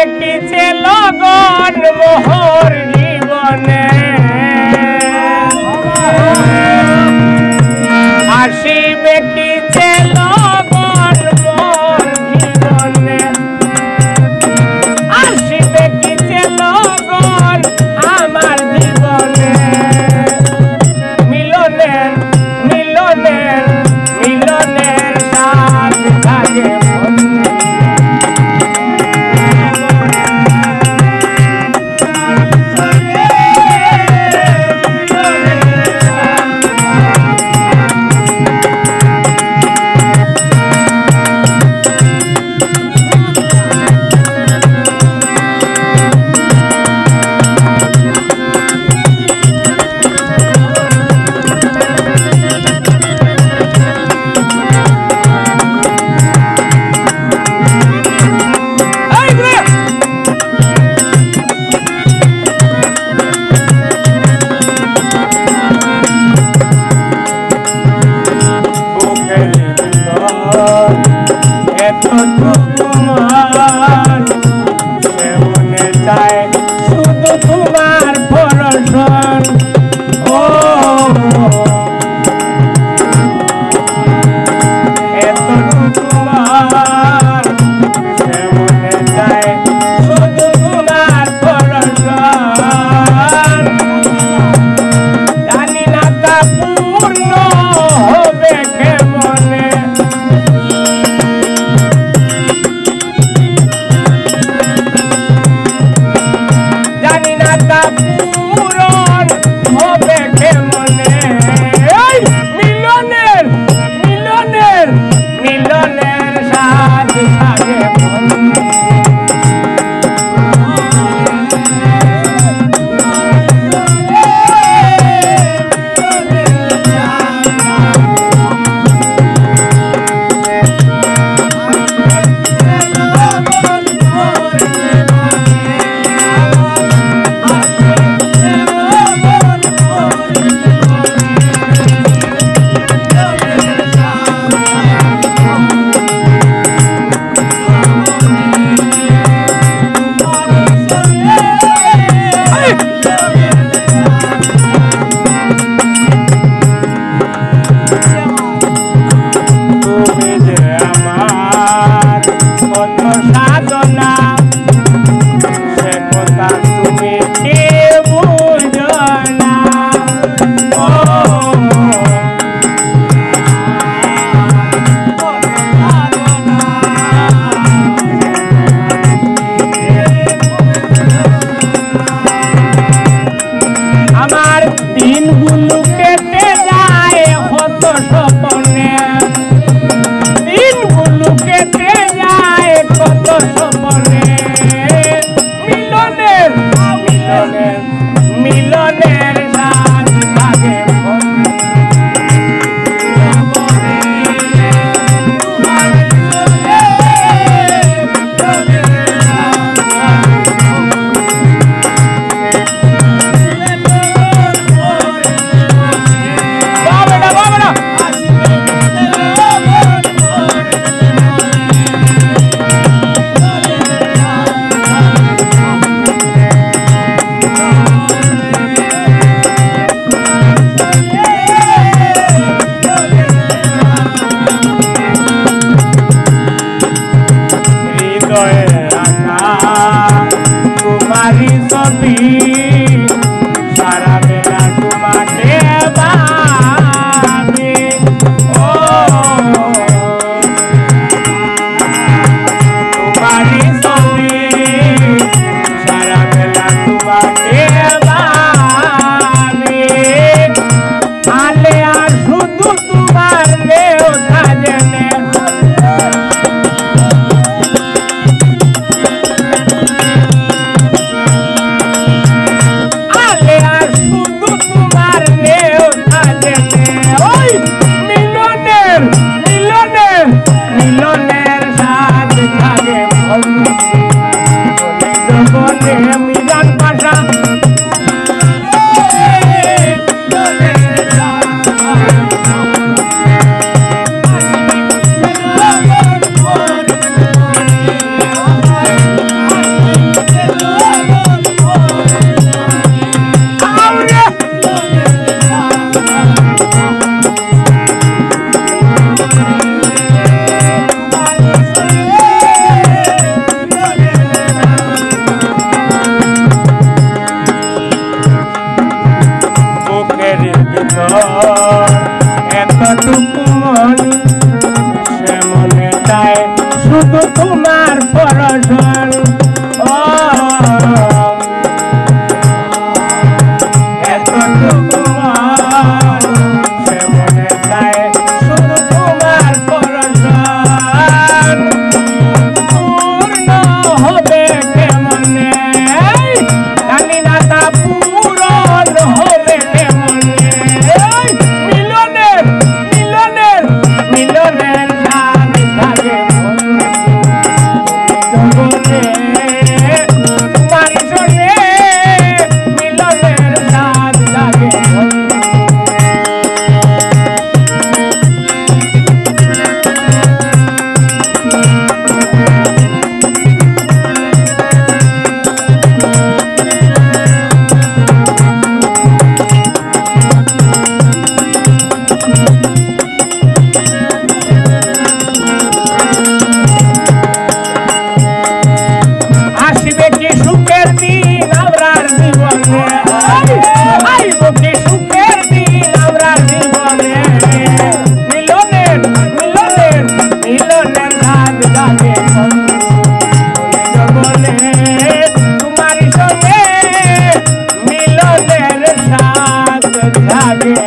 কি লগন মোহর জীবনে আসিবে কি লগন মোর জীবনে আসিবে কি লগন আমার জীবনে মিলনের মিলনের মিলনের সাথ থাকে এতটুকু মন সে মনে চায় শুধু তোমার পরশন এতটুকু মন সে মনে চায় শুধু তোমার পরশন পূর্ণ হবে কেমনে জানি না তা পূরণ হবে কেমনে মিলনের নাম থাকে জগতে তোমার সঙ্গে মিলনের নাম থাকে আসবে কি সুখের দিন আমরার জীবনে আইব কি সুখের দিন আমরার জীবনে মিলনের রাত জাগে জগনে তোমার সঙ্গে মিলনের সাথ জাগে